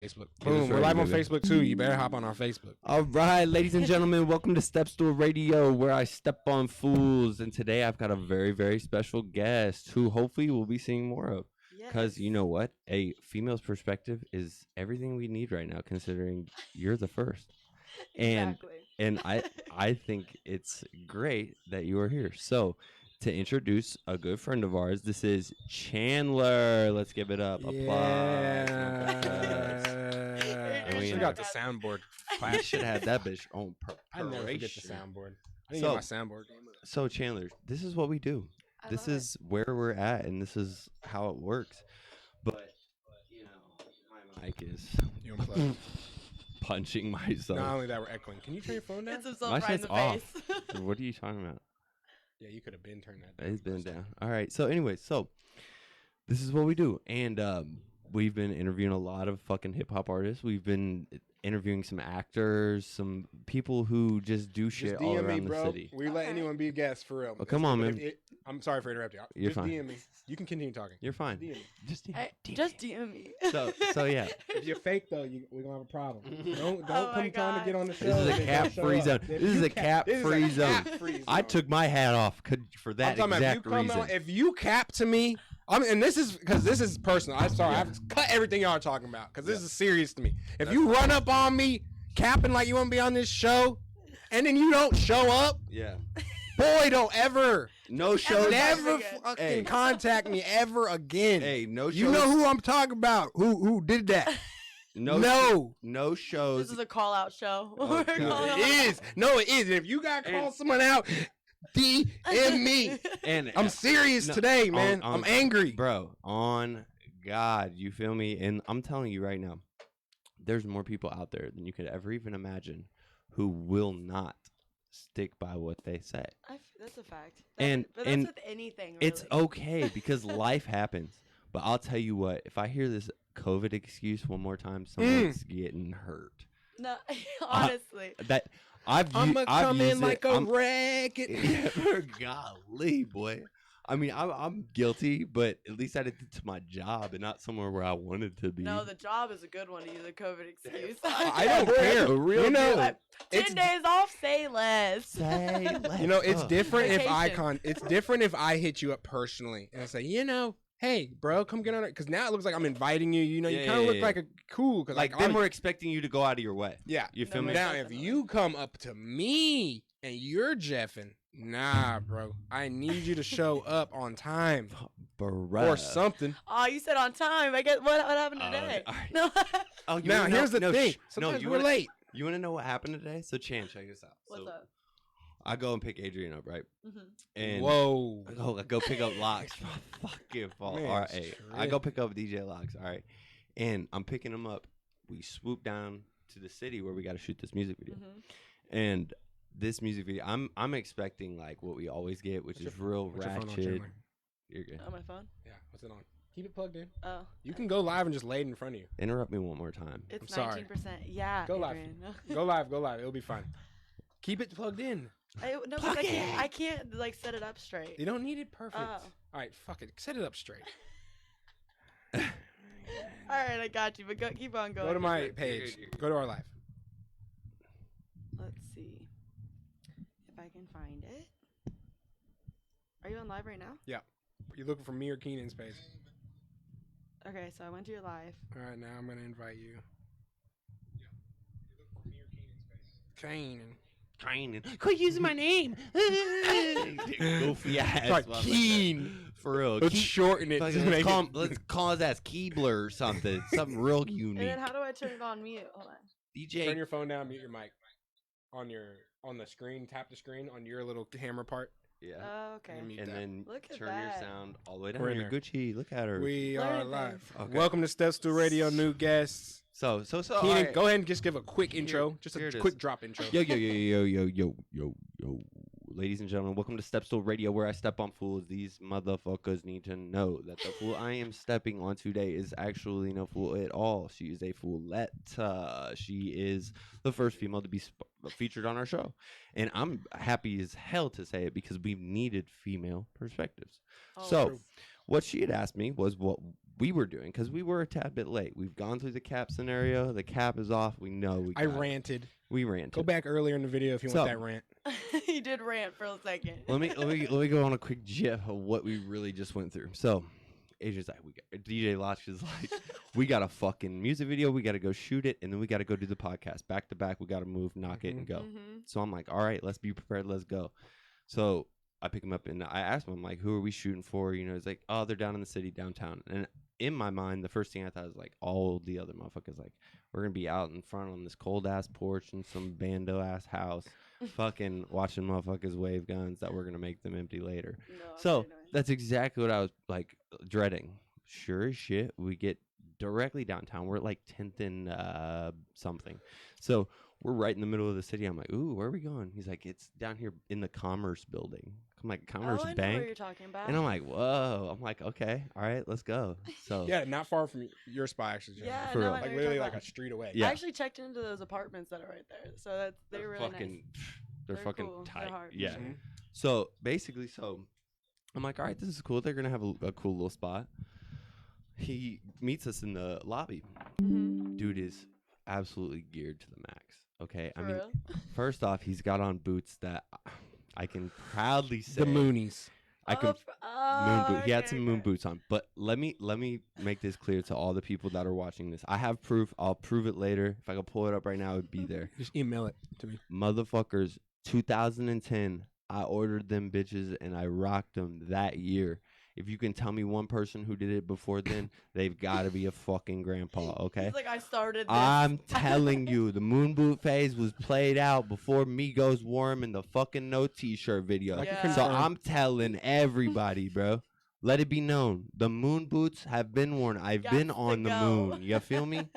Facebook. Boom. We're live on baby. Facebook too. You better hop on our Facebook. All right, ladies and gentlemen, welcome to Stool Radio, where I step on fools. And today I've got a very, very special guest who hopefully we'll be seeing more of. Because you know what? A female's perspective is everything we need right now, considering you're the first. And I think it's great that you are here. So to introduce a good friend of ours, this is Chandler. Let's give it up. Applause. We got the soundboard. I should have that bitch on I never forget the preparation. soundboard. I didn't get my soundboard. So Chandler, this is what we do. This is where we're at, and this is how it works. But you know, my mic is punching myself. Not only that, we're echoing. Can you turn your phone down? It's himself My right in shit's the off. face. What are you talking about? Yeah, you could have been turned that down. It's been down. All right. So anyway, this is what we do, and we've been interviewing a lot of fucking hip hop artists. We've been interviewing some actors, some people who just do shit Just all DM me, around the bro. city. We let anyone be a guest for real. Oh, come on, man. I'm sorry for interrupting. You're just fine. DM me. You can continue talking. You're fine. DM me. Just DM. Just DM me. If So yeah. you're fake though, we're gonna have a problem. Don't Oh come my trying to get on the show. This is a and then don't show cap-free up. zone. If This is you a cap-free zone. cap-free I zone. took my hat off for that I'm talking about exact if you come reason. on, if you cap to me, and this is because this is personal. I'm sorry, I have to cut everything y'all are talking about because this is serious to me. If you run up on me capping like you want to be on this show, and then you don't show up, Yeah. boy, don't ever, No shows. never again. fucking Hey. contact me ever again. Hey, no shows. You know who I'm talking about? Who did that? No shows. This is a call out show. Oh, We're God. calling It out. is. No, it is. And if you gotta call someone out, DM me. And I'm serious No, today, man. on- I'm angry. bro, on God, you feel me? And I'm telling you right now, there's more people out there than you could ever even imagine who will not stick by what they say. That's a fact. And- but that's and with anything. Really. It's okay because life happens. But I'll tell you what, if I hear this COVID excuse one more time, someone's getting hurt. No, honestly. That I've I'ma come used in like it. a racket. Golly, boy. I mean, I'm guilty, but at least I did it to my job and not somewhere where I wanted to be. No, the job is a good one to use a COVID excuse. I don't care. A real You know, deal. 10 it's- days off, say less. Say less. You know, it's different if Vacation. it's different if I hit you up personally and I say, hey, bro, come get on it. Because now it looks like I'm inviting you. You know, you Yeah, kind of yeah, look yeah. like a cool. Cause Like, then we're expecting you to go out of your way. yeah. You feel No, me? Now, Most if definitely. you come up to me and you're jeffing, nah, bro, I need you to show up on time Bruh. or something. Oh, you said on time. I guess what happened Oh, today? all right. No. Oh, you Now, wanna know- here's the no, thing. shh. Sometimes you we're wanna, late. You want to know what happened today? So, Chan, check this out. What's so, up? I go and pick Adrian up, right? Mm-hmm. And Whoa. I go pick up Locks. My fucking fault. Man, All right, hey, I go tripping. pick up DJ Locks. All right, and I'm picking him up. We swoop down to the city where we got to shoot this music video. Mm-hmm. And this music video, I'm expecting like what we always get, which is real What's your phone on, ratchet. Chandler? You're good. On my phone? Yeah, what's it on? Keep it plugged in. Oh. You can go live and just lay it in front of you. Interrupt me one more time. It's I'm sorry. 19%. Yeah. Go live. Adrian. Go live. It'll be fine. Keep it plugged in. No, Plug because it. I can't like set it up straight. You don't need it perfect. Oh. All right, fuck it. Set it up straight. All right, I got you. But keep on going. Go to my page. Go to our live. Let's see if I can find it. Are you on live right now? You're looking for me or Keenan's page. Okay, so I went to your live. All right, now I'm gonna invite you. Keenan. Quit using my name. Goofy ass. Sorry, motherfucker. Keen. For real. Let's shorten it. Fucking to make it- let's call his ass Keebler or something. Something real And unique. then how do I turn it on mute? Hold on. DJ. Turn your phone down. Mute your mic. On the screen. Tap the screen on your little camera part. Yeah. Oh, okay. And mute And that. then Look at turn that. your sound all the way down. We're in You're there. Gucci. Look at her. We Learning are live. things. Okay. Welcome to Steps to Radio. New guests. So. Keenan, alright. go ahead and just give a quick intro. Just here a it is. quick drop intro. Yo. Ladies and gentlemen, welcome to Stepstool Radio, where I step on fools. These motherfuckers need to know that the fool I am stepping on today is actually no fool at all. She is a foolette. She is the first female to be featured on our show. And I'm happy as hell to say it because we've needed female perspectives. Oh, So, True. what she had asked me was, what we were doing, because we were a tad bit late. We've gone through the cap scenario. The cap is off. We know we I got it. ranted. We ranted. Go back earlier in the video if you want that rant. He did rant for a second. Let me go on a quick gif of what we really just went through. So Adrian's like, DJ Lotch is like, we got a fucking music video. We got to go shoot it. And then we got to go do the podcast back to back. We got to move, knock it, and go. So I'm like, all right, let's be prepared. Let's go. So I pick him up and I ask him, I'm like, who are we shooting for? You know, he's like, oh, they're down in the city, downtown. And in my mind, the first thing I thought was like, all the other motherfuckers, like, we're going to be out in front on this cold ass porch in some bando ass house, fucking watching motherfuckers wave guns that we're going to make them empty later. No, so that's exactly what I was like dreading. Sure as shit, we get directly downtown. We're at like 10th and something. So we're right in the middle of the city. I'm like, ooh, where are we going? He's like, it's down here in the Commerce building. I'm like, Commerce I know Bank? what you're talking about. And I'm like, whoa. I'm like, okay, all right, let's go. So yeah, not far from your spot, actually. Jen. Yeah, for real. Like literally like a street away. Yeah. I actually checked into those apartments that are right there. So they're really fucking, nice. They're fucking cool. tight. They're hard. Yeah. Mm-hmm. So basically, I'm like, all right, this is cool. They're gonna have a cool little spot. He meets us in the lobby. Dude is absolutely geared to the max. Okay, For real? First off, he's got on boots that I can proudly say the Moonies. Moon boot. He had some moon boots on. But let me make this clear to all the people that are watching this. I have proof. I'll prove it later. If I could pull it up right now, it would be there. Just email it to me. Motherfuckers, 2010. I ordered them bitches and I rocked them that year. If you can tell me one person who did it before then, they've got to be a fucking grandpa, okay? He's like, I started this. I'm telling you, the moon boot phase was played out before Migos wore 'em in the fucking No T-shirt video. Yeah. So I'm telling everybody, bro. Let it be known. The moon boots have been worn. I've been on the moon. You feel me?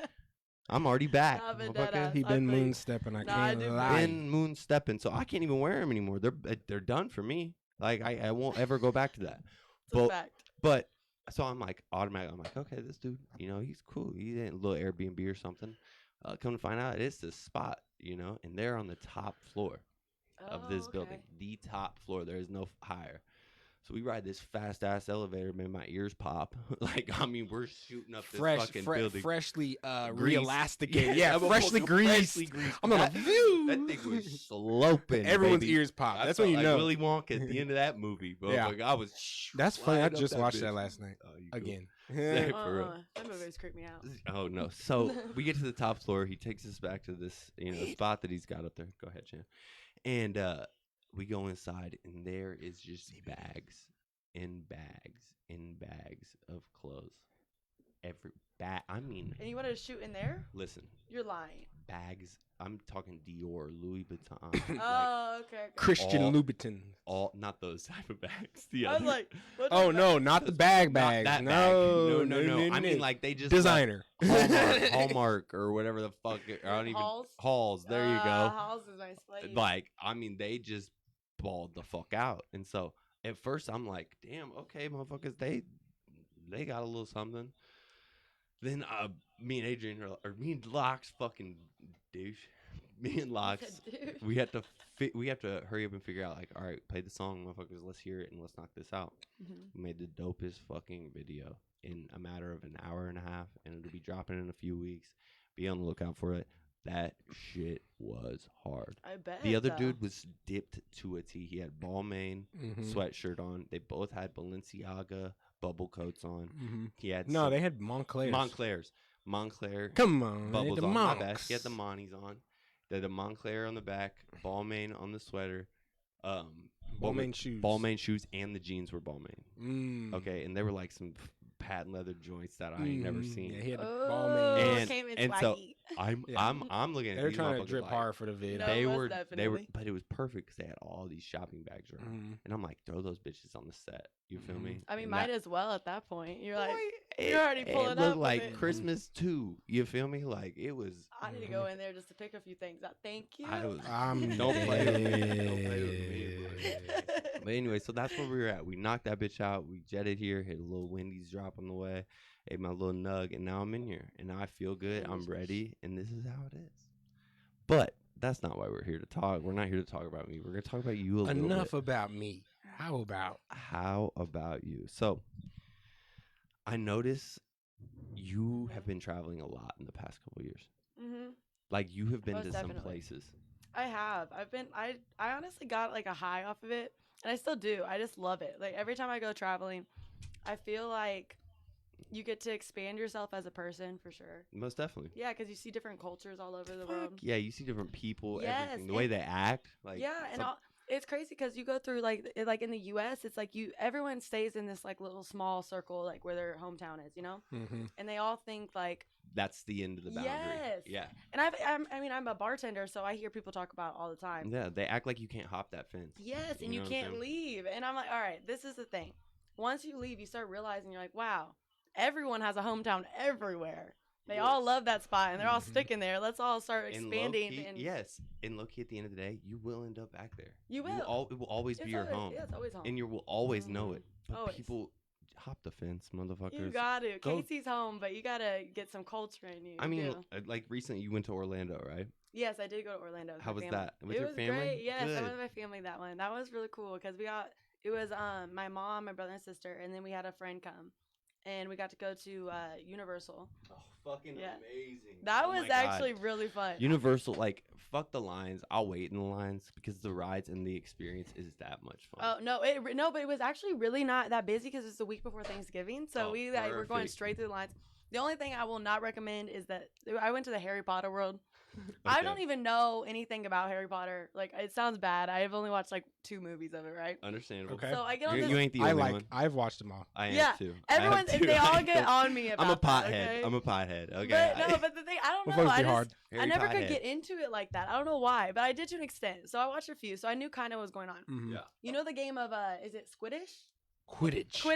I'm already back. He been moon stepping. I can't lie. Been moon stepping. So I can't even wear them anymore. They're done for me. Like I won't ever go back to that. But so I'm like automatic. I'm like, okay, this dude, you know, he's cool. He's in a little Airbnb or something. Come to find out, it's this spot, you know, and they're on the top floor of this building. The top floor. There is no higher. So we ride this fast ass elevator, man. My ears pop. Like, I mean, we're shooting up this fucking building. Freshly re-elasticated. Yeah, freshly greased. I'm on that thing was sloping. Everyone's ears pop. That's when you know. Willy Wonka at the end of that movie, bro. Yeah. Like, I was. That's funny. I just watched that last night again. That movie's creeped me out. Oh no! So we get to the top floor. He takes us back to this, you know, spot that he's got up there. Go ahead, Chan. And we go inside, and there is just bags and bags and bags of clothes. Every bag. I mean. And you wanted to shoot in there? Listen. You're lying. Bags. I'm talking Dior, Louis Vuitton. Oh, okay. Christian Louboutin. Not those type of bags. I was like, oh no, not the bag bags. That no, no. I mean, like they just designer. Hallmark or whatever the fuck. I don't even. Halls. There you go. Halls is nice place. Like, I mean, they just balled the fuck out. And so at first I'm like, damn, okay, motherfuckers, they got a little something. Then me and Adrian or me and Locks fucking douche. Me and Locks, we have to hurry up and figure out, like, all right, play the song, motherfuckers, let's hear it and let's knock this out. We made the dopest fucking video in a matter of an hour and a half, and it'll be dropping in a few weeks. Be on the lookout for it. That shit was hard. I bet. The other dude was dipped to a T. He had Balmain sweatshirt on. They both had Balenciaga bubble coats on. He had they had Montclairs. Montclair. Come on, bubbles on. My bad. He had the Monties on. They had the Montclair on the back, Balmain on the sweater. Balmain shoes. Balmain shoes, and the jeans were Balmain. Okay, and they were like some patent leather joints that I ain't never seen. Yeah, he had the Balmain. And so I'm looking at they're trying to drip hard for the vid. No, they were, but it was perfect because they had all these shopping bags around. And I'm like, throw those bitches on the set. You feel me? I mean, might as well at that point. You're like, you're already pulling up. It looked like Christmas too. You feel me? Like it was. I need to go in there just to pick a few things out. Thank you. Don't play with me. Don't play with me. But anyway, so that's where we were at. We knocked that bitch out. We jetted here, hit a little Wendy's drop on the way, ate my little nug, and now I'm in here. And now I feel good. I'm ready. And this is how it is. But that's not why we're here to talk. We're not here to talk about me. We're going to talk about you a little bit. Enough about me. How about you? So I notice you have been traveling a lot in the past couple of years. Mm-hmm. Like you have been Most to definitely. some places. I have. I honestly got like a high off of it, and I still do. I just love it. Like every time I go traveling, I feel like you get to expand yourself as a person for sure. Most definitely. Yeah, because you see different cultures all over the world. Yeah, you see different people, Yes, everything, the way they act. Like Yeah, and it's crazy because you go through like in the U.S., it's like everyone stays in this like little small circle like where their hometown is, you know, and they all think like that's the end of the boundary. yes, Yeah. And I'm a bartender, so I hear people talk about it all the time. Yeah, they act like you can't hop that fence. Yes, and you can't leave, and I'm like, all right, this is the thing. Once you leave, you start realizing you're like, wow, everyone has a hometown everywhere. They all love that spot, and they're all sticking there. Let's all start expanding. Yes, and low key, at the end of the day, you will end up back there. You will. It will always be your home. Yeah, it's always home. And you will always know it. But Always. people hop the fence, motherfuckers. You got to. Casey's home, but you got to get some culture in you. I mean, like recently you went to Orlando, right? Yes, I did go to Orlando. How was that? With your family? Great. Yes, Good. I went with my family that one. That was really cool because it was my mom, my brother and sister, and then we had a friend come. And we got to go to Universal. Oh, fucking amazing. That was actually really fun. Universal, like, fuck the lines. I'll wait in the lines because the rides and the experience is that much fun. Oh, no, but it was actually really not that busy because it's the week before Thanksgiving. So we were going straight through the lines. The only thing I will not recommend is that I went to the Harry Potter world. Okay. I don't even know anything about Harry Potter. Like, it sounds bad. I've only watched like 2 movies of it, right? Understandable. Okay. So I get on this. You ain't the only one. I've watched them all. I am too. Everyone, they all get on me about I'm a pothead. that, okay? I'm a pothead. Okay. But the thing, I don't know. I never could Pothead. get into it like that. I don't know why, but I did to an extent. So I watched a few, so I knew kind of what was going on. Yeah. You know the game of is it Squiddish? Quidditch.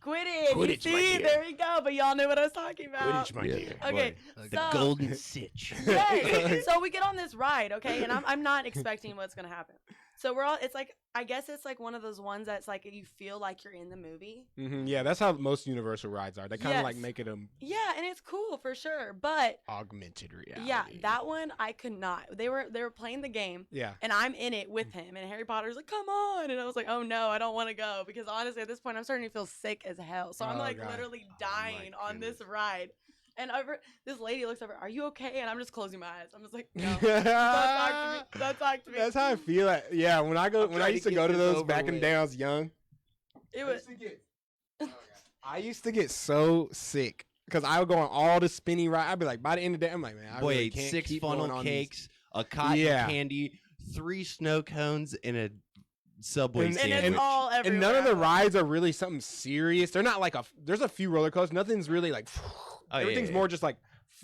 You see, there we go. But y'all knew what I was talking about. Quidditch, my dear. Okay, The golden sitch. Yes. So we get on this ride, okay, and I'm not expecting what's gonna happen. So we're all. It's like I guess it's like one of those ones that's like you feel like you're in the movie. Yeah, that's how most Universal rides are. They kind of like Yes. make it a Yeah, and it's cool for sure, but augmented reality. yeah, that one I could not. They were playing the game. Yeah. And I'm in it with him, and Harry Potter's like, "Come on!" And I was like, "Oh no, I don't want to go," because honestly, at this point, I'm starting to feel sick as hell. So I'm like God. literally dying on this ride. And this lady looks over, "Are you okay?" And I'm just closing my eyes. I'm just like, "No, don't talk to me. Don't talk to me." That's how I feel. Yeah, when I used to go to those back in the day, when I was young. It was. I used to get so sick because I would go on all the spinny rides. I'd be like, by the end of the day, I'm like, man, I really ate can't 6 keep funnel going on cakes, a cotton candy, 3 snow cones, and a Subway And sandwich. it's all everywhere. And none of the rides are really something serious. They're not like there's a few roller coasters. Nothing's really like, everything's more just like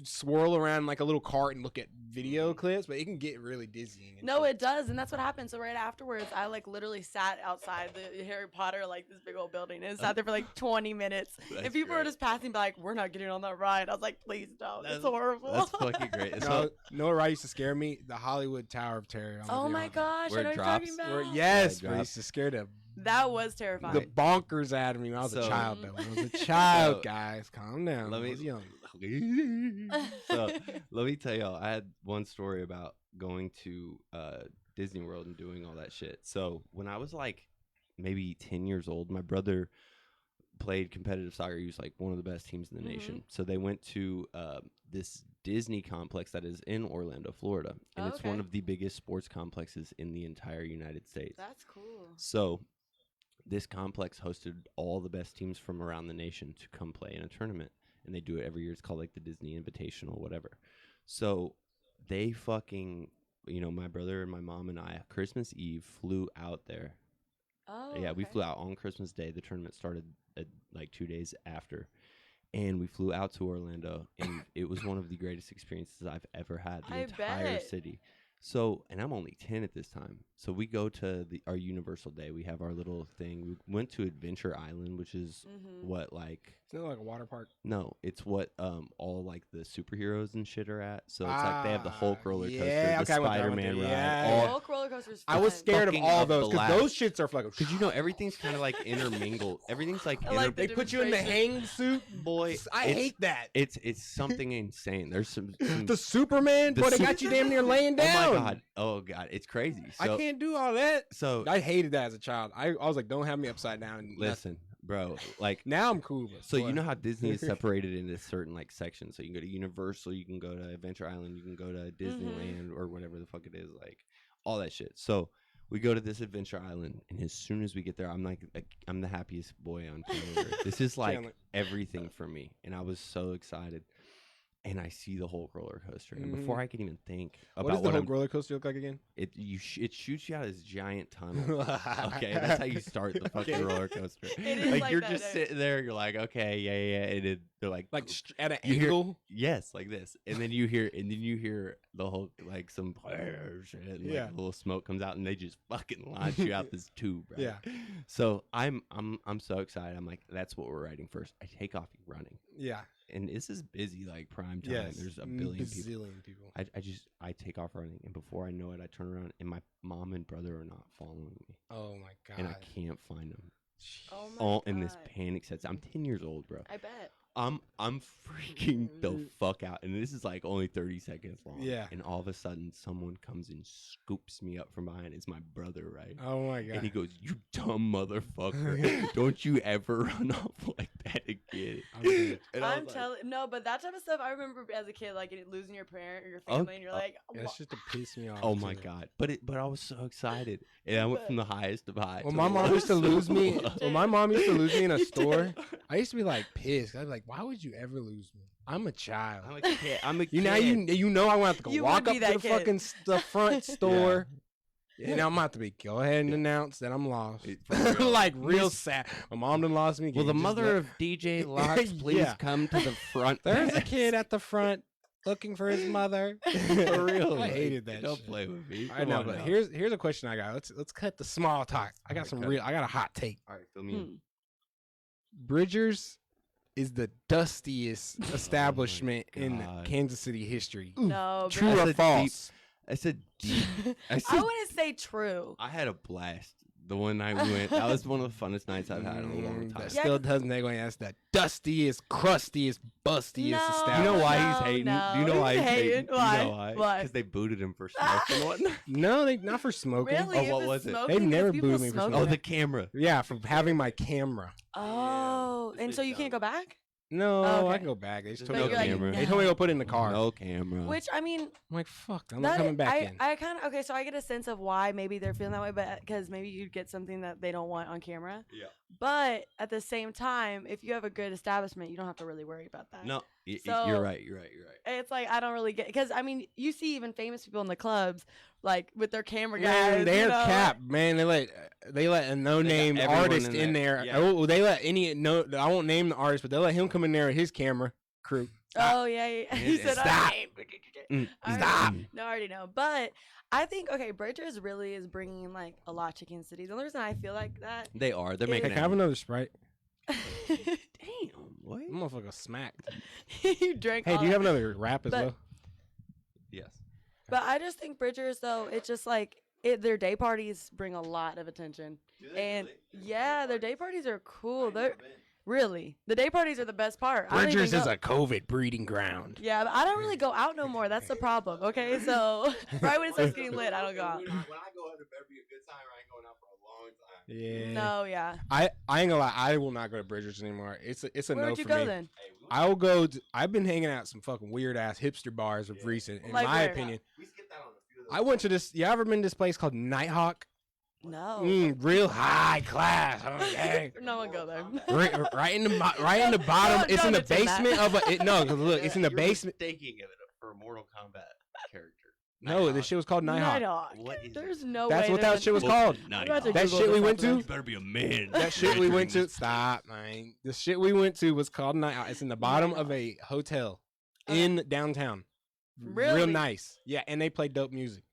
swirl around like a little cart and look at video clips, but it can get really dizzying. No, it does, and that's what happened. So right afterwards, I like literally sat outside the Harry Potter, like this big old building, and sat there for like 20 minutes. And people were just passing by, like, "We're not getting on that ride." I was like, "Please don't. It's horrible." That's fucking great. No, know what ride used to scare me? The Hollywood Tower of Terror. Oh my gosh, I know what you're talking about. Yes, it used to scare the terrifying. The bonkers out of me when I was a child, though. When I was a child, guys, calm down. I was young. So let me tell y'all, I had one story about going to Disney World and doing all that shit. So when I was like maybe 10 years old, my brother played competitive soccer. He was like one of the best teams in the nation. So they went to this Disney complex that is in Orlando, Florida. And it's one of the biggest sports complexes in the entire United States. That's cool. So this complex hosted all the best teams from around the nation to come play in a tournament. And they do it every year. It's called like the Disney Invitational, whatever. So they fucking, my brother and my mom and I, Christmas Eve, flew out there. Oh, yeah, we flew out on Christmas Day. The tournament started at like 2 days after. And we flew out to Orlando. And it was one of the greatest experiences I've ever had. The entire city. So, and I'm only 10 at this time. So we go to our Universal Day. We have our little thing. We went to Adventure Island, which is what, like... It's not like a water park. No, it's what all like the superheroes and shit are at. So it's like they have the Hulk roller coaster, the Spider-Man ride. Yeah. Hulk roller coasters. I was scared of all those because those shits are like. Because everything's kind of like intermingled. Everything's like. They put you in the hang suit, boy. I hate that. It's something insane. There's some the Superman, boy. They got you damn near laying down. Oh god, it's crazy. I can't do all that. So I hated that as a child. I was like, don't have me upside down. Listen. bro. Like now I'm cool. So you know how Disney is separated into certain like sections. So you can go to Universal, you can go to Adventure Island, you can go to Disneyland or whatever the fuck it is, like all that shit. So we go to this Adventure Island, and as soon as we get there, I'm like I'm the happiest boy on planet Earth. This is like everything for me, and I was so excited. And I see the whole roller coaster, and before I can even think about what does the whole roller coaster look like again? It shoots you out this giant tunnel. Okay, that's how you start the fucking roller coaster. Like you're just sitting there, you're like, okay, yeah, and they're like at an angle. Yes, like this, and then you hear the whole like some shit, and like a little smoke comes out, and they just fucking launch you out this tube. Right? Yeah. So I'm so excited. I'm like, that's what we're riding first. I take off running. Yeah. And this is busy, like prime time. Yes, there's a billion people. I take off running, and before I know it, I turn around, and my mom and brother are not following me. Oh my god! And I can't find them. Oh my god! And this panic sets. I'm 10 years old, bro. I bet. I'm freaking the fuck out, and this is like only 30 seconds long. Yeah. And all of a sudden, someone comes and scoops me up from behind. It's my brother, right? Oh my god! And he goes, "You dumb motherfucker! Don't you ever run off like that again." I'm telling no, but that type of stuff I remember as a kid, like losing your parent or your family, and you're like, "That's just to piss me off." Oh my god! But I was so excited, and I went from the highest of highs. Well, my mom used to lose me. When my mom used to lose me in a store, I used to be like pissed. I'd be like, why would you ever lose me? I'm a child. I'm a kid. I'm a kid. You know I want to go walk up to the fucking the front store. Yeah. And I'm about to go ahead and announce that I'm lost. Like real sad. My mom done lost me. Will the mother of DJ Locks please come to the front? There's a kid at the front looking for his mother. For real. I hated that. Don't play with me. I know, but here's a question I got. Let's cut the small talk. I got I got a hot take. All right, fill me in. Bridgers is the dustiest establishment in Kansas City history. No, true or false? I said I wouldn't say true. I had a blast the one night we went. That was one of the funnest nights I've had in a long time. That still doesn't make me ask the dustiest, crustiest, bustiest establishment. You know why he's hating? Do you know why he's hating? Why? You know why? Because they booted him for smoking. Whatnot. No, not for smoking. Really? Oh, what was it? They've never booted me for smoking. Oh, the camera. Yeah, from having my camera. Oh, and so you can't go back? No, I can go back. They just told me no camera. They told me to go put it in the car. No camera. Which I mean, I'm like, fuck, I'm not coming back in. I kind of okay. So I get a sense of why maybe they're feeling that way, but because maybe you'd get something that they don't want on camera. Yeah. But at the same time, if you have a good establishment, you don't have to really worry about that. No, you're right. It's like I don't really get because I mean, you see even famous people in the clubs like with their camera guys. They're capped, man. They let a no-name artist in there. Yeah. Oh, they let I won't name the artist, but they let him come in there with his camera crew. Stop. Oh yeah. He said, "Stop." Stop. No, I already know, but I think Bridgers really is bringing like a lot to Kansas City. The only reason I feel like that they are. They're making. Can I have another Sprite? Damn, what? Motherfucker smacked. You drank. Hey, do you have another wrap as well? Yes. But I just think Bridgers, though, it's just like their day parties bring a lot of attention. And yeah, their day parties are cool. They're really the day parties are the best part. Bridgers is a COVID breeding ground. Yeah, but I don't really go out no more. That's the problem. Okay, so right when it starts getting lit, I don't go out. When I go out, it better be a good time. I ain't going out for a long time. Yeah. No, yeah. I ain't gonna lie. I will not go to Bridgers anymore. It's a no for me. Where would you go then? I'll go. I've been hanging out at some fucking weird ass hipster bars of recent, in my opinion. We skipped out on a few of those. I went to this. You ever been to this place called Nighthawk? No. Real high class. Okay. No one go there. Right in the bottom. It's in the basement of a. No, look, it's in the basement. Thinking of it for a Mortal Kombat character. No, this shit was called Nighthawk. What is There's no That's way. what that shit was called. That shit we went to. You better be a man. That shit we went to. Stop, man. The shit we went to was called Nighthawk. It's in the bottom of a hotel in downtown. Really? Real nice. Yeah, and they play dope music.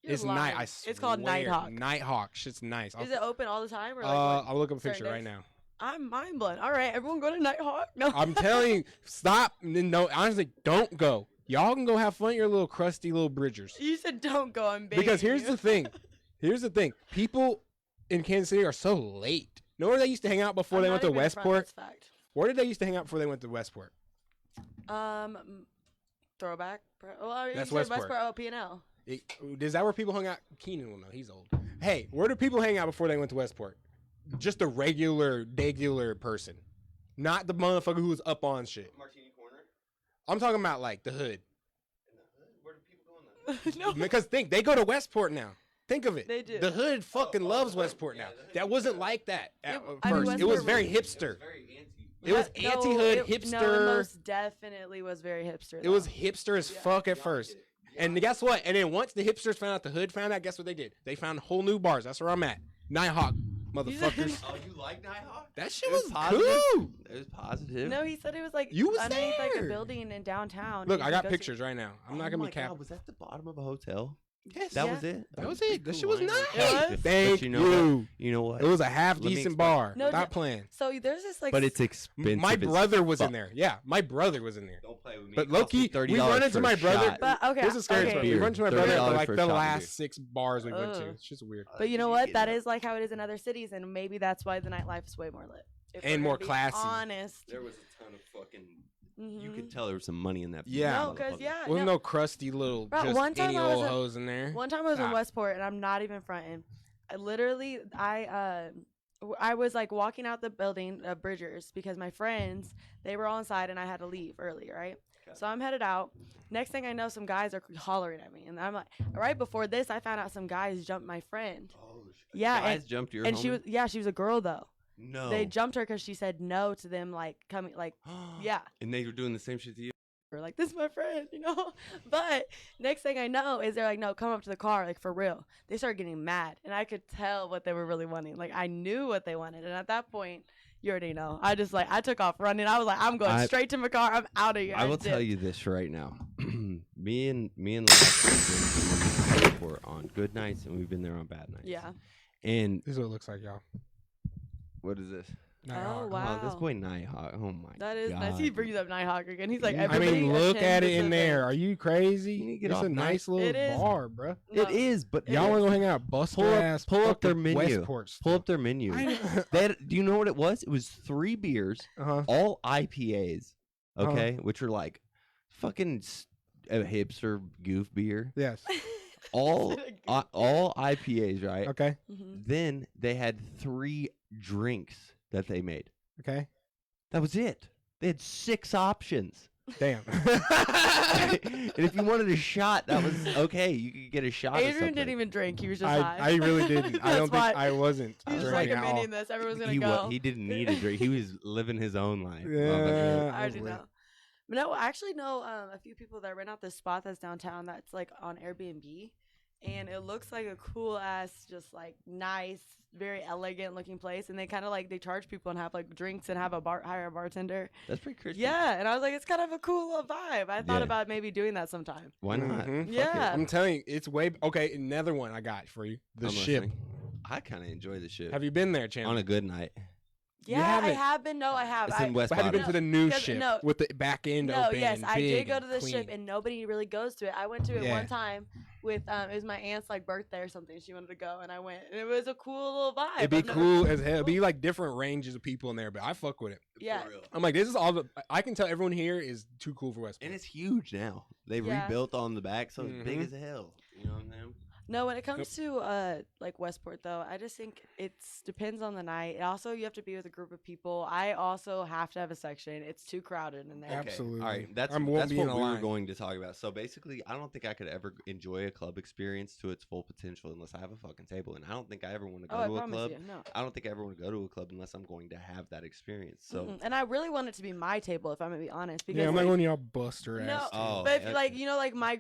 It's night. It's called Nighthawk. Nighthawk. Shit's nice. Is it open all the time? Or I'll look up a picture right now. I'm mind blown. All right, everyone go to Nighthawk. No, I'm telling you, stop. No, honestly, don't go. Y'all can go have fun at your little crusty little Bridgers. You said don't go. I'm begging because here's the thing. People in Kansas City are so late. Know where they used to hang out before they went to Westport? Where did they used to hang out before they went to Westport? Throwback. Well, that's Westport. Oh, P&L. Is that where people hung out? Keenan will know. He's old. Hey, where do people hang out before they went to Westport? just a regular person, not the motherfucker who was up on shit. Martini Corner. I'm talking about like the hood. In the hood? Where do people go in the No. Because they go to Westport now. Think of it. They do. The hood fucking loves Westport now. That wasn't like that at first. It was very hipster. It was anti-hood, hipster. No, it most definitely was very hipster. It was hipster as fuck at first. And guess what? And then once the hipsters found out, the hood found out, guess what they did? They found whole new bars. That's where I'm at. Nighthawk, motherfuckers. Oh, you like Nighthawk? That shit was positive. cool. It was positive. No, he said it was like You was underneath like a there. building in downtown. Look, You I could got go pictures right now. I'm not Oh gonna my be capping. God, was that the bottom of a hotel? Yes. That Yeah. was it. That was pretty it. That cool. shit was I ain't nice. gonna lie. It was? Thank But you know you. You know what? It was a half Let me decent explain. bar. No, Stop playing. So there's this like. But it's expensive. My as brother was in fuck. there. Yeah, my brother was in there. Don't play with me. But It cost me low-key, we $30 run into for a my brother. shot. But okay. This is scary. okay. We run into my Beer. brother $30 for like for a the shot of last beer. 6 bars we went to. Ugh. It's just weird. But you know You what? get That it. is like how it is in other cities, and maybe that's why the nightlife is way more lit. If And we're more gonna be classy. Honest. There was a ton of fucking. You Mhm. could tell there was some money in that. Yeah. No, because Wasn't no. no crusty little Bro, just one time any I was old in- hoes in there. One time I was in Stop. Westport, and I'm not even fronting. I was like walking out the building, Bridgers, because my friends, they were all inside and I had to leave early, right? Okay. So I'm headed out. Next thing I know, some guys are hollering at me, and I'm like, right before this, I found out some guys jumped my friend. Oh, Yeah, guys jumped your. And she was a girl though. No. They jumped her because she said no to them, like coming, like yeah. And they were doing the same shit to you. Or like, this is my friend, you know. But next thing I know is they're like, no, come up to the car, like for real. They started getting mad, and I could tell what they were really wanting. Like I knew what they wanted, and at that point, you already know. I took off running. I was like, I'm going straight to my car. I'm out of here. I will tell you this right now. me and Lex have been to the airport on good nights, and we've been there on bad nights. Yeah. And This is what it looks like, y'all. what is this? Oh, wow. Oh, this boy Nighthawk. Oh my. That is God. nice. He brings up Nighthawk again. He's like, I I everybody mean, look at attend it this in there. event. Are you crazy? You need to get It's off a nice little It is. bar, bro. No. It is, but It Y'all is. want to go hang out, Buster ass, pull up their fucking menu. Westport pull up stuff. their menu. I- Do you know what it was? It was 3 beers, Uh-huh. all IPAs, okay, which are like fucking a hipster goof beer. Yes. All IPAs, right? Okay. Mhm. Then they had 3 drinks that they made. Okay. That was it. They had 6 options. Damn. And if you wanted a shot, that was okay. You could get a shot. of Adrian something. didn't even drink. He was just high. I really didn't. I don't That's think why- I wasn't He was just drinking like at all. recommending this. Everyone's gonna He go. he didn't need a drink. He was living his own life. Yeah. I already was know. But no, I actually know a few people that rent out this spot that's downtown that's like on Airbnb. And it looks like a cool ass, just like nice, very elegant looking place. And they kind of like, they charge people and have like drinks and have hire a bartender. That's pretty Christian. Yeah. And I was like, it's kind of a cool little vibe. I thought Yeah. about maybe doing that sometime. Why not? Mhm. Fuck Yeah. it. I'm telling you, it's way okay. Another one I got for you. The I'm ship. listening. I kind of enjoy the ship. Have you been there, Chandler? On a good night. Yeah, I haven't? have been. No, I have. It's in West But have you been Bottom. to the new Because- ship no. with the back end No, open? yes, and I did big go and to the ship, clean? and nobody really goes to it. I went to it Yeah. one time with it was my aunt's like birthday or something. She wanted to go, and I went, and it was a cool little vibe. It'd be I've never- cool as hell. It'd be like different ranges of people in there, but I fuck with it. Yeah. For real. I'm like, this is all the. I can tell everyone here is too cool for Westport. And it's huge now. They Yeah. rebuilt on the back, so it's big Mhm. as hell. You know what I'm saying? No, when it comes to like Westport though, I just think it's depends on the night. Also, you have to be with a group of people. I also have to have a section. It's too crowded in there. Okay. Absolutely. All right. That's I won't that's be what in a we were line. going to talk about. So basically, I don't think I could ever enjoy a club experience to its full potential unless I have a fucking table. And I don't think I ever want to go Oh, I to a promise club. you, no. I don't think I ever want to go to a club unless I'm going to have that experience. So Mm-mm. And I really want it to be my table, if I'm gonna be honest. Because Yeah, I'm not like, going to y'all Buster No, ass. Oh, but if yeah. like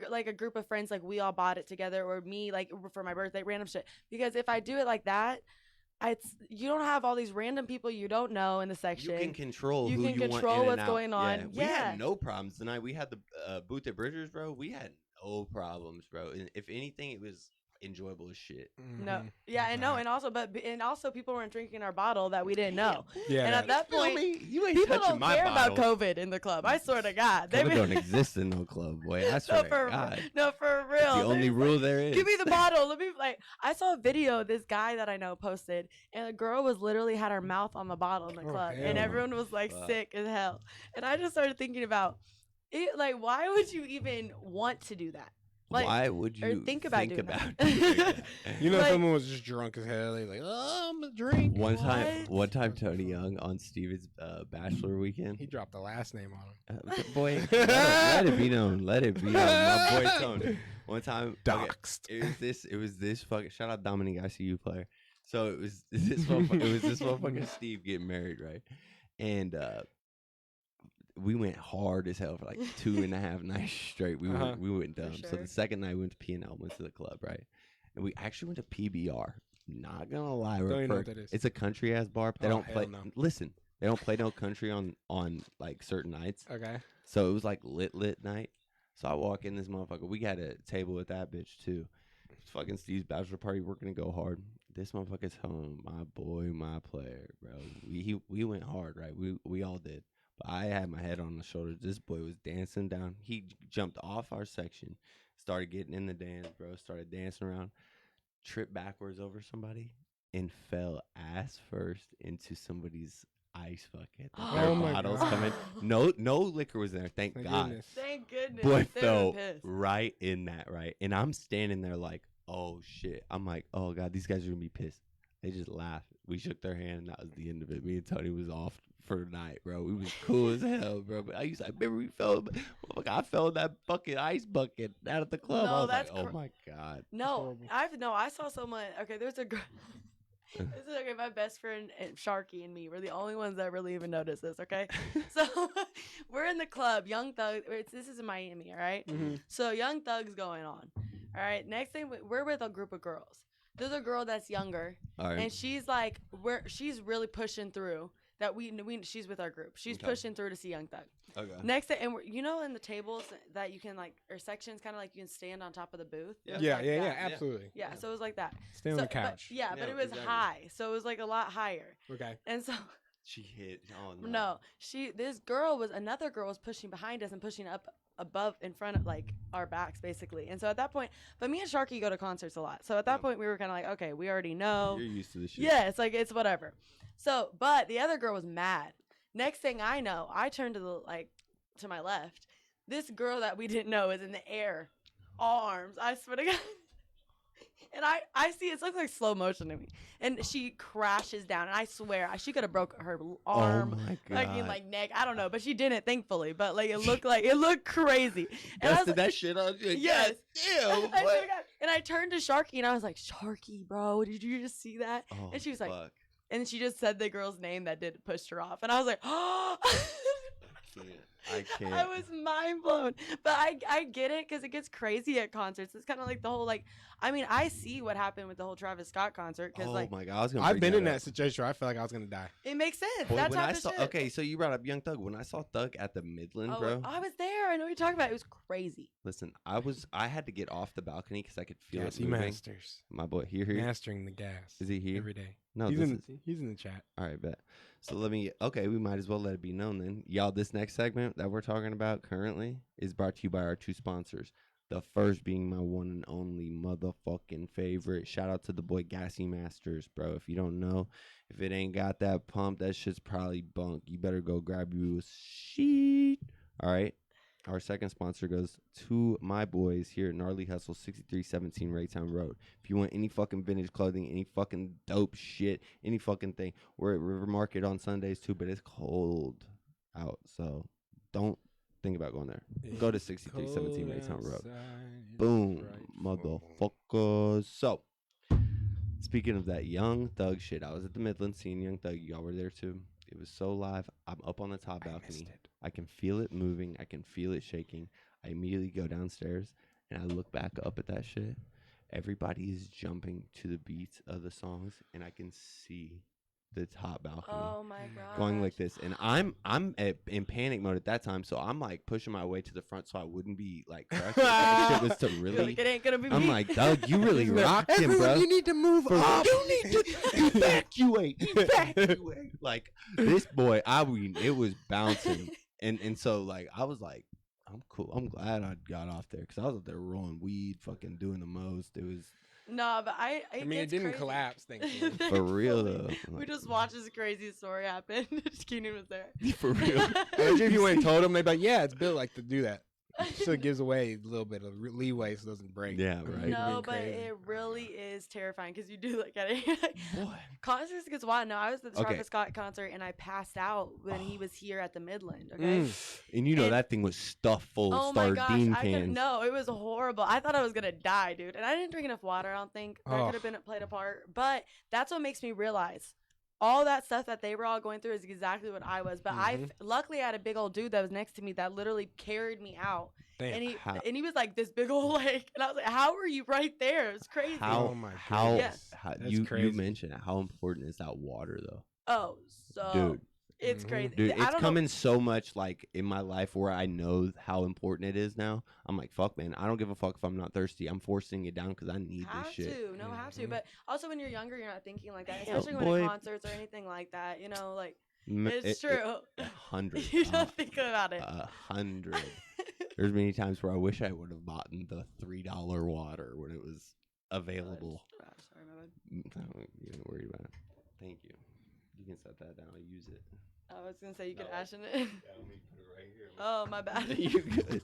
like a group of friends, like we all bought it together, or me like for my birthday, random shit. Because if I do it like that, you don't have all these random people you don't know in the section. you can control You who can you want control in and what's out. going on. Yeah. We Yeah. had no problems tonight. We had the booth at Bridgers, bro. We had no problems, bro. And if anything, it was enjoyable as shit. No, Mhm. yeah, and no, and also people weren't drinking our bottle that we didn't know. Yeah. And at that Feel point, me? You ain't people touching don't my care bottle. about COVID in the club. I swear to God, COVID don't exist in no club, boy. I swear no, to for God. no, for real. It's the only They're rule like, there is. Give me the bottle. Let me like. I saw a video. This guy that I know posted, and a girl was literally had her mouth on the bottle in the Oh, club, hell and no. everyone was like Fuck. sick as hell. And I just started thinking about it. Like, why would you even want to do that? Like, why would you think about doing doing that? that? You know, Like- someone was just drunk as hell. They like, oh, I'm a drink. One What? time, Tony Young on Steven's bachelor weekend. He dropped the last name on him. Boy, let it be known. Let it be known. My boy Tony. One time, Doxed. it was this fucking shout out Dominic, ICU player. So it was this motherfucker Steve getting married, right? And we went hard as hell for like 2.5 nights straight. We went dumb. Sure. So the second night we went to P&L, went to the club, right? And we actually went to PBR. Not gonna lie, Don't even know what that is. it's a country ass bar, but they don't play. No. Listen, they don't play no country on like certain nights. Okay. So it was like lit night. So I walk in this motherfucker. We got a table with that bitch too. It's fucking Steve's bachelor party. We're gonna go hard. This motherfucker's home. My boy, my player, bro. We went hard, right? We all did. But I had my head on the shoulders. This boy was dancing down. He jumped off our section, started getting in the dance, bro. Started dancing around, tripped backwards over somebody, and fell ass first into somebody's ice bucket. Oh my bottles God. coming. No liquor was there. Thank God. Goodness. Thank goodness. Boy They fell were pissed. right in that, right? And I'm standing there like, oh shit. I'm like, oh God, these guys are gonna be pissed. They just laughed. We shook their hand, and that was the end of it. Me and Tony was off for the night, bro. We was cool as hell, bro. But I remember we fell. I fell in that fucking ice bucket out at the club. No, I was that's like, oh my God. No, I saw someone. Okay, there's a girl. This is okay. My best friend and Sharky and me, we're the only ones that really even notice this. Okay, so we're in the club. Young Thug. This is in Miami, all right? Mm-hmm. So Young Thug's going on. All right. Next thing, we're with a group of girls. There's a girl that's younger, All right. and she's like, she's really pushing through. That she's with our group. She's pushing through to see Young Thug. Okay. Next thing, and you know, in the tables that you can like, or sections, kind of like you can stand on top of the booth. It was Yeah, like yeah, that. absolutely. Yeah, so it was like that. Stay on So- the couch. But, but Yeah, it was exactly. high, so it was like a lot higher. Okay. And so She hit. Oh no. no, another girl was pushing behind us and pushing up above in front of like our backs basically. And so at that point, but me and Sharky go to concerts a lot. So at that point we were kind of like, okay, we already know. You're used to this shit. Yeah, it's like it's whatever. So, but the other girl was mad. Next thing I know, I turned to my left. This girl that we didn't know is in the air, all arms. I swear to God. And I see it looks like slow motion to me. And she crashes down. And I swear she could have broke her arm, Oh my God. like neck. I don't know, but she didn't, thankfully. But like it looked crazy. And I was Dusted that shit on you. Yes. Damn. I swear to God. And I turned to Sharky and I was like, Sharky, bro, did you just see that? Oh, And she was like, fuck. and she just said the girl's name that pushed her off. And I was like, oh. I can't. I was mind blown. But I get it because it gets crazy at concerts. It's kind of like the whole, like, I mean, I see what happened with the whole Travis Scott concert because, Oh like, my God. I was gonna I've bring been in up. that situation where I felt like I was gonna die. it makes sense. Boy, That when type I of saw, shit. okay, so you brought up Young Thug. When I saw Thug at the Midland, Oh, bro. I was there. I know what you're talking about. It was crazy. Listen, I had to get off the balcony because I could feel Yes, it he moving. masters. My boy, here. Mastering the gas. Is he here? Every day. No, he's this in. is. He's in the chat. All right, bet. So we might as well let it be known then. Y'all, this next segment that we're talking about currently is brought to you by our two sponsors. The first being my one and only motherfucking favorite. Shout out to the boy Gassy Masters, bro. If you don't know, if it ain't got that pump, that shit's probably bunk. You better go grab you a sheet. All right. Our second sponsor goes to my boys here at Gnarly Hustle, 6317 Raytown Road. If you want any fucking vintage clothing, any fucking dope shit, any fucking thing, we're at River Market on Sundays too, but it's cold out, so don't think about going there. Go to 6317 Raytown Road. Boom, motherfuckers. So, speaking of that Young Thug shit, I was at the Midland seeing Young Thug. Y'all were there too. It was so live. I'm up on the top balcony. I can feel it moving. I can feel it shaking. I immediately go downstairs and I look back up at that shit. Everybody is jumping to the beats of the songs, and I can see the top balcony Oh my god. going like this. And I'm in panic mode at that time, so I'm like pushing my way to the front so I wouldn't be like crushed. That shit was to really. It ain't gonna be I'm me. like, Doug, you really rocked him, Everyone, bro. you need to move up. You need to evacuate. Evacuate. Like this boy, I mean, it was bouncing, and so like I was like, I'm cool. I'm glad I got off there because I was up there rolling weed, fucking doing the most. It was No, but I mean, it didn't collapse, thankfully. for real though. We Like, just watched this crazy story happen. Keenan was there. for real. Imagine if you went and told them, they'd be like, yeah, it's built like to do that. So it gives away a little bit of leeway so it doesn't break. Yeah, right. No, but it really is terrifying because you do look at it. What? Concerts gets wild. No, I was at the Travis Scott concert and I passed out when he was here at the Midland. Okay, and that thing was stuffed full of sardine cans. No, it was horrible. I thought I was gonna die, dude. And I didn't drink enough water. I don't think that could have been played a part. But that's what makes me realize. All that stuff that they were all going through is exactly what I was. But luckily I had a big old dude that was next to me that literally carried me out. Damn. And he was like this big old lake. And I was like, how are you right there? It's crazy. How you mentioned how important is that water though? Oh, so dude. It's crazy. Dude, it's coming so much like in my life where I know how important it is now. I'm like, fuck, man. I don't give a fuck if I'm not thirsty. I'm forcing it down because I need this shit. Have to. But also when you're younger, you're not thinking like that. Especially when at concerts or anything like that. You know, like, it's true. 100. You're not thinking about it. 100. There's many times where I wish I would have bought the $3 water when it was available. Sorry, my bad. You ain't worried about it. Thank you. You can set that down. I'll use it. I was going to say you could ash in it. Yeah, let me put it right here. Oh, my bad. You're good.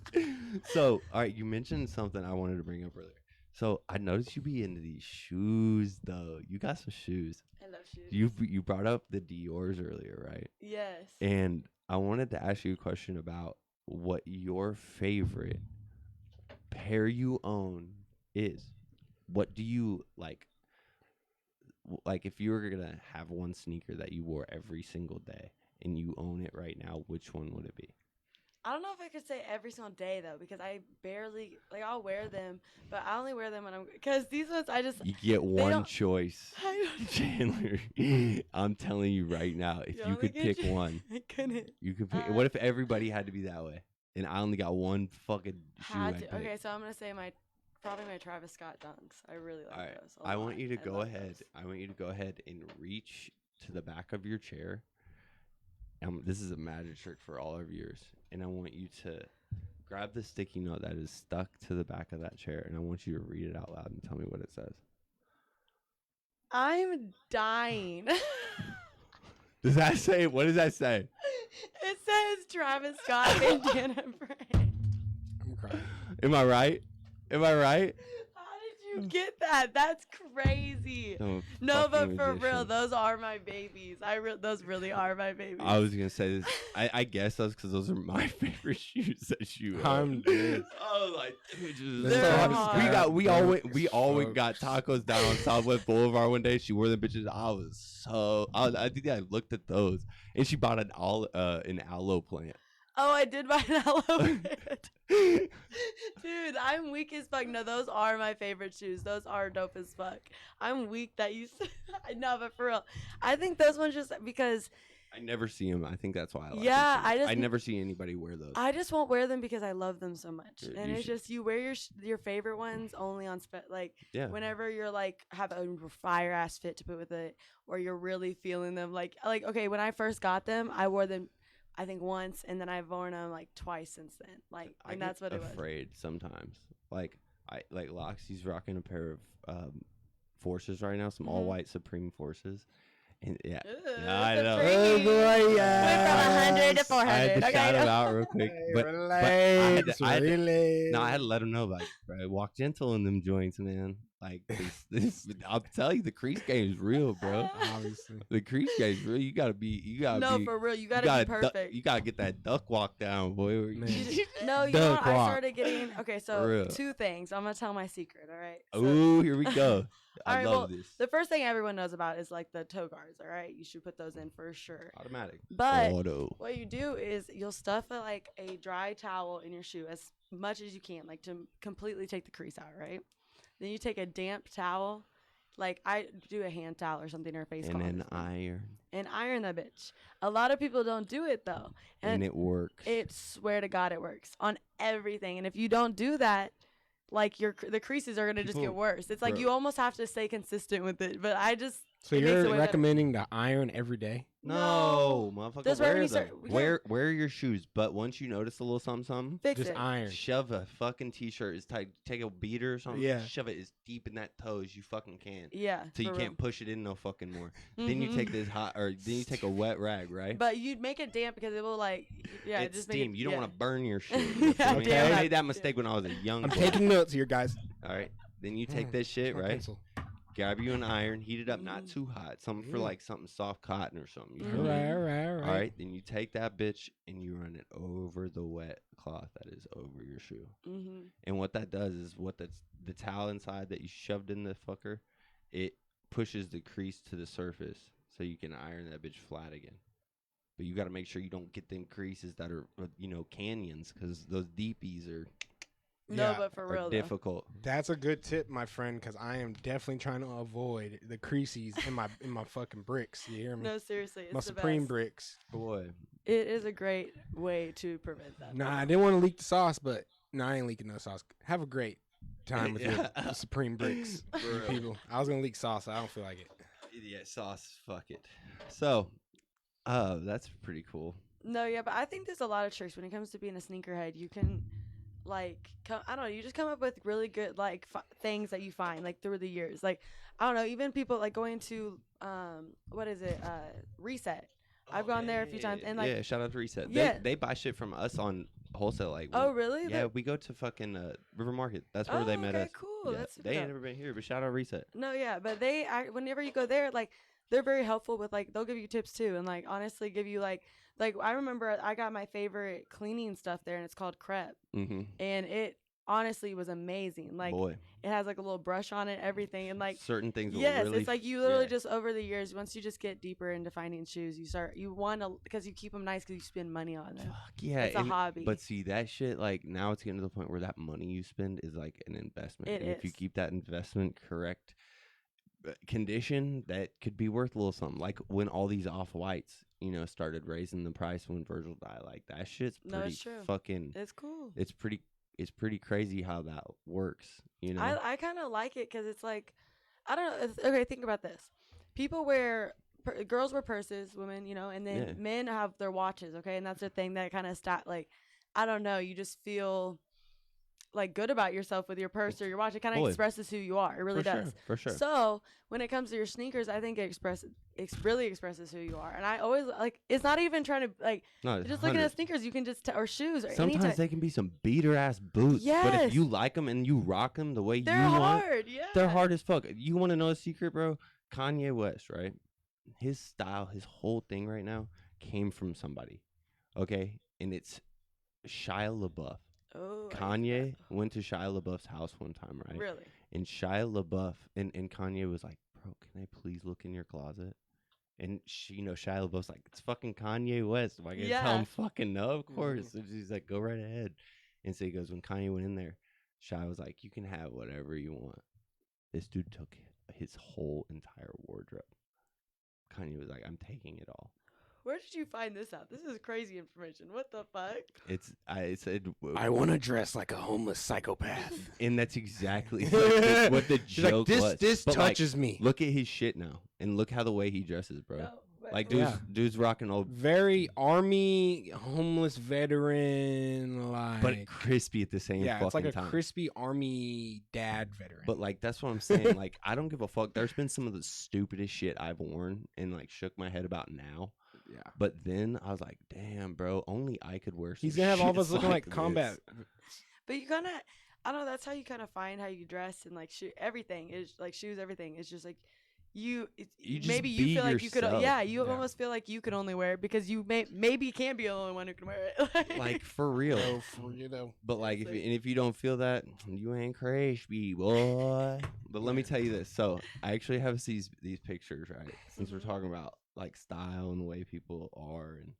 So, all right, you mentioned something I wanted to bring up earlier. So, I noticed you be into these shoes, though. You got some shoes. I love shoes. You brought up the Dior's earlier, right? Yes. And I wanted to ask you a question about what your favorite pair you own is. What do you like? Like, if you were going to have one sneaker that you wore every single day and you own it right now, which one would it be? I don't know if I could say every single day, though, because I barely, like, I'll wear them, but I only wear them when because these ones, you get one choice. Chandler, I'm telling you right now, if you could pick one, I couldn't. You could pick. What if everybody had to be that way? And I only got one fucking shoe. Okay, so I'm going to say probably my Travis Scott dunks. I really like those. I want you to go ahead. I want you to go ahead and reach to the back of your chair. This is a magic trick for all our viewers. And I want you to grab the sticky note that is stuck to the back of that chair. And I want you to read it out loud and tell me what it says. I'm dying. Does that say? What does that say? It says Travis Scott bandana brand. I'm crying. Am I right? Am I right? How did you get that? That's crazy. No, but for real, those are my babies. Those really are my babies. I was gonna say this. I guess that's because those are my favorite shoes that you own. I'm dead. Oh, like we all went got tacos down on Southwest Boulevard one day. She wore the bitches. I think I looked at those, and she bought an aloe plant. Oh, I did buy an aloe plant. Dude, I'm weak as fuck. No, those are my favorite shoes. Those are dope as fuck. I'm weak that you I know, but for real. I think those ones just because I never see them. I think that's why I like them. I never see anybody wear those. I just won't wear them because I love them so much. And it's just you wear your favorite ones only on whenever you're like have a fire ass fit to put with it or you're really feeling them like okay, when I first got them, I wore them I think once, and then I've worn them like twice since then. And that's what it was. I'm afraid sometimes. Like Loxy's rocking a pair of Forces right now, some all white Supreme Forces. And Ooh, I know. Oh boy, yeah. Went from 100 to 400. I had to shout it out real quick, but I had to let him know. Like, bro, walk gentle in them joints, man. Like, I'll tell you, the crease game is real, bro. Obviously, the crease game is real. You gotta be. For real. You gotta be perfect. You gotta get that duck walk down, boy. No, you know what? I started getting. Okay, so 2 things. I'm gonna tell my secret. All right. So, here we go. I love this. The first thing everyone knows about is like the toe guards. All right, you should put those in for sure. Automatic. But what you do is you'll stuff a dry towel in your shoe as much as you can, like to completely take the crease out. Right. Then you take a damp towel, like I do a hand towel or something, or a face cloth. And an iron that bitch. A lot of people don't do it though. And it works. Swear to God, it works on everything. And if you don't do that, like the creases are going to just get worse. It's like you almost have to stay consistent with it. But I just So you're recommending to iron every day? No, motherfucker. That's wear them. Wear your shoes, but once you notice a little something, just iron. Shove a fucking t-shirt as tight. Take a beater or something. Yeah. Shove it as deep in that toe as you fucking can. Yeah. So you can't push it in no fucking more. Then you take this then you take a wet rag, right? But you'd make it damp because it will it's just steam. You don't want to burn your shit. Okay. I made that mistake when I was a young. I'm taking notes here, guys. All right. Then you take this shit, right? Pencil. Grab you an iron, heat it up, not too hot. Something for like something soft cotton or something. You feel me? All right. Then you take that bitch and you run it over the wet cloth that is over your shoe. And what that does is the towel inside that you shoved in the fucker, it pushes the crease to the surface so you can iron that bitch flat again. But you got to make sure you don't get them creases that are, canyons, because those deepies are... No, but for real, difficult. That's a good tip, my friend, because I am definitely trying to avoid the creases in my fucking bricks. You hear me? No, seriously, it's my the Supreme best. bricks. Boy, it is a great way to prevent that. Nah, I didn't want to leak the sauce, but I ain't leaking no sauce. Have a great time with your Supreme bricks, people. I was gonna leak sauce. I don't feel like it. Yeah, sauce. Fuck it. So, that's pretty cool. No, yeah, but I think there's a lot of tricks when it comes to being a sneakerhead. You can. I don't know, you just come up with really good things that you find through the years. I don't know, even people going to Reset. I've gone there a few times and shout out to Reset. Yeah. They buy shit from us on wholesale. Oh really? Yeah, we go to fucking River Market. That's where they met us. Cool. Yeah, they ain't never been here, but shout out Reset. No, yeah, but whenever you go there, they're very helpful with they'll give you tips too, and honestly give you I remember I got my favorite cleaning stuff there, and it's called Crepe, and it honestly was amazing. Boy. It has a little brush on it, everything, and certain things. Yes, really it's you literally just over the years. Once you just get deeper into finding shoes, you want to because you keep them nice because you spend money on them. Fuck yeah, it's a hobby. But see that shit now it's getting to the point where that money you spend is an investment. It and is. If you keep that investment correct condition, that could be worth a little something. Like when all these off-whites started raising the price when Virgil died, that shit's pretty fucking. It's cool. It's pretty crazy how that works. I kind of like it because it's I don't know. Okay, think about this. People girls wear purses, women, and then men have their watches. Okay, and that's their thing that kind of I don't know. You just feel good about yourself with your purse or your watch. It kind of expresses who you are. It really does. For sure. So when it comes to your sneakers, I think it really expresses who you are. And I always it's not even trying to no, just looking at sneakers. You can just or shoes or sometimes anytime. They can be some beater ass boots. Yes. But if you like them and you rock them the way they're you hard. want, Yeah. They're hard as fuck. You want to know a secret, bro? Kanye West, right? His style, his whole thing right now came from somebody. Okay, and it's Shia LaBeouf. Oh, Kanye went to Shia LaBeouf's house one time, right? Really? And Shia LaBeouf and Kanye was like, "Bro, can I please look in your closet?" And Shia LaBeouf's like, "It's fucking Kanye West. Am I gonna tell him fucking no? Of course." And she's like, "Go right ahead." And so he goes, when Kanye went in there, Shia was like, "You can have whatever you want." This dude took his whole entire wardrobe. Kanye was like, "I'm taking it all." Where did you find this out? This is crazy information. What the fuck? I said, I want to dress like a homeless psychopath. And that's exactly what the joke was. This touches me. Look at his shit now. And look how the way he dresses, bro. No, dude's rocking old. Very army, homeless veteran, but crispy at the same fucking time. Yeah, it's like a crispy army dad veteran. But that's what I'm saying. I don't give a fuck. There's been some of the stupidest shit I've worn and shook my head about now. Yeah. But then I was like, damn, bro, only I could wear some He's going to have all of us looking like this. combat. But you kind of, I don't know, that's how you kind of find how you dress and everything is shoes, everything. It's just you just maybe you feel like you could, yourself. almost feel like you can only wear it because you maybe can't be the only one who can wear it. For real. But if you don't feel that, you ain't crazy, boy. But let me tell you this. So I actually have these pictures, right? Since we're talking about style and the way people are and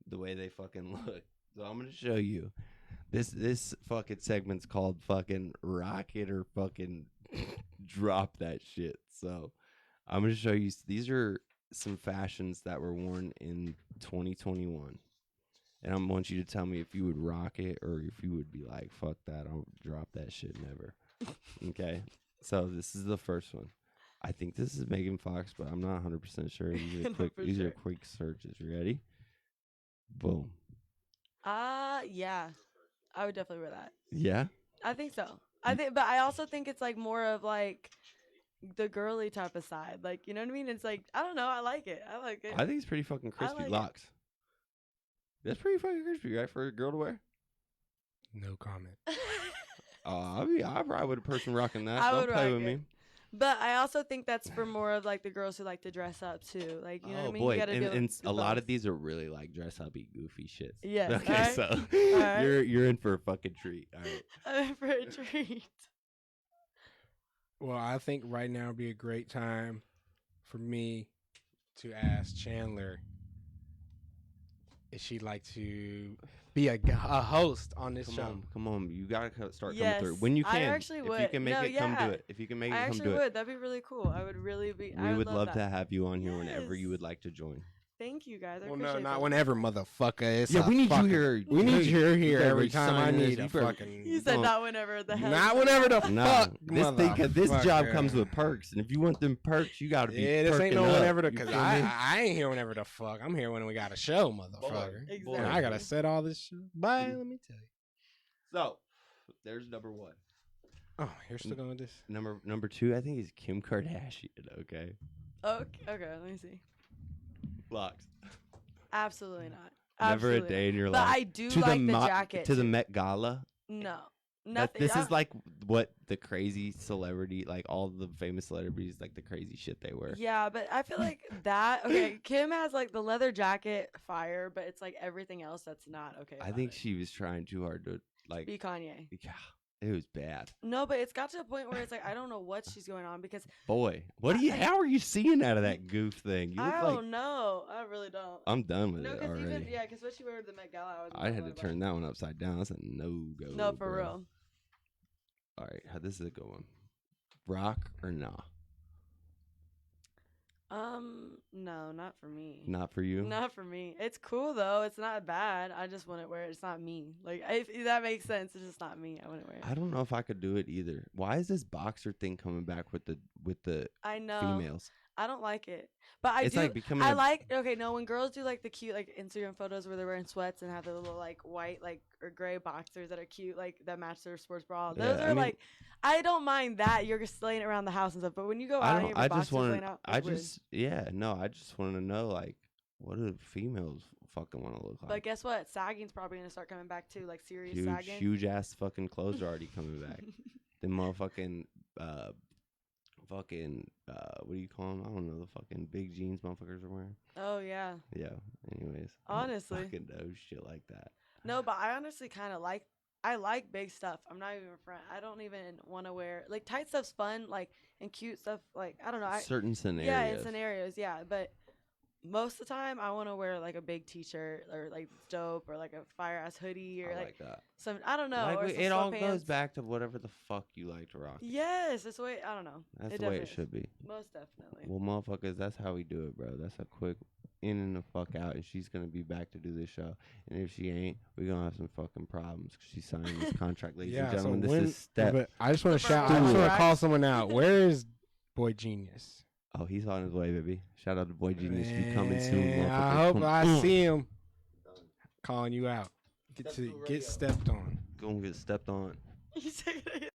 the way they fucking look. So I'm gonna show you. This fucking segment's called fucking rock it or fucking drop that shit. So I'm gonna show you. These are some fashions that were worn in 2021, and I want you to tell me if you would rock it or if you would be like, "Fuck that, I'll drop that shit never." Okay. So this is the first one. I think this is Megan Fox, but I'm not 100% sure. These are quick searches. You ready? Boom. Yeah. I would definitely wear that. Yeah? I think so. But I also think it's like more of like the girly type of side. Like, you know what I mean? It's like, I don't know. I like it. I think it's pretty fucking crispy. like Locks. That's pretty fucking crispy, right? For a girl to wear? No comment. I probably would a person rocking that. I Don't would play rock with it. me. But I also think that's for more of like the girls who like to dress up too. Like, you know what I mean? Boy, You gotta and do a lot both. of these are really like dress uppy, goofy shit. Yes. Okay, Alright. so Alright. you're in for a fucking treat. All right. I'm in for a treat. Well, I think right now would be a great time for me to ask Chandler if she'd like to be a host on this show. Come on, you gotta start Yes, coming through when you can. I actually would. If you can make No, it, come yeah. do it. If you can make it, I come actually do it. would. That'd be really cool. I would really be. We would love that. to have you on here whenever you Yes. would like to join. Thank you guys. I Well, no, appreciate not that. whenever, motherfucker. It's Yeah, we need you fucking- here. We need you here You better every time I sign this. need a You better- fucking. You said Don't- not whenever the hell. Not whenever the No, fuck. this job motherfucker. comes with perks, and if you want them perks, you gotta be. Yeah, this ain't no perking up. whenever the. You Cause feel me? I ain't here whenever the fuck. I'm here when we got a show, motherfucker. Exactly. And I gotta set all this shit. Bye. Let me tell you. So, there's number one. Oh, you're still going with this? Number two, I think is Kim Kardashian. Okay, Okay. Let me see. locks. Absolutely not. Never a Absolutely day in your not. But life. I do like the jacket. To the too. Met Gala. No. That, Nothing. this is like what the crazy celebrity, like all the famous celebrities, like the crazy shit they wear. Yeah, but I feel like that. Okay, Kim has like the leather jacket, fire, but it's like everything else that's not okay. I about think it. she was trying too hard to like. Be Kanye. Yeah, it was bad. No, but it's got to a point where it's like I don't know what she's going on because Boy, how are you seeing out of that goof thing? You look I like don't know. I really don't. I'm done with No, it because already. even because what she wore to the Met Gala, I had to turn that one upside down. That's a no-go. No, for bro. real. All right, this is a good one. Rock or nah? No, not for me. Not for you. Not for me. It's cool though. It's not bad. I just wouldn't wear it. It's not me. Like if that makes sense, it's just not me. I wouldn't wear it. I don't know if I could do it either. Why is this boxer thing coming back with the I know. females? I don't like it. But It's do. like becoming I a- like. Okay, no. When girls do like the cute like Instagram photos where they're wearing sweats and have the little like white like or gray boxers that are cute like that match their sports bra. Yeah, Those I are mean- like. I don't mind that you're just laying around the house and stuff. But when you go out and you have I your just boxers want laying to. out, I it's weird. just I just want to know like what do females fucking want to look like? But guess what? Sagging's probably gonna start coming back too. Like serious huge sagging. huge ass fucking clothes are already coming back. The motherfucking what do you call them? I don't know, the fucking big jeans motherfuckers are wearing. Oh yeah. Yeah. Anyways, I don't Honestly. fucking know shit like that. No, but I honestly kind of like. I like big stuff. I'm not even a friend. I don't even want to wear like tight stuff's fun, like and cute stuff. Like I don't know. Certain scenarios. Yeah, in scenarios. Yeah, but most of the time I want to wear like a big T-shirt or like dope or like a fire ass hoodie or I like like that. some. I don't know. Like, or some it all goes sweatpants. back to whatever the fuck you like to rock. Yes, that's the way. I don't know. That's the way it definitely should be. is. Most definitely. Well, motherfuckers, that's how we do it, bro. That's a quick in and the fuck out, and she's gonna be back to do this show. And if she ain't, we're gonna have some fucking problems because she's signing this contract, ladies and gentlemen. This is Step. But I just want to The shout. I just want to contract. call someone out. Where is Boy Genius? Oh, he's on his way, baby. Shout out to Boy Genius. Be coming soon, Man, motherfucker. I hope Come I on. see him calling you out. Get stepped on. Gonna get stepped on. You said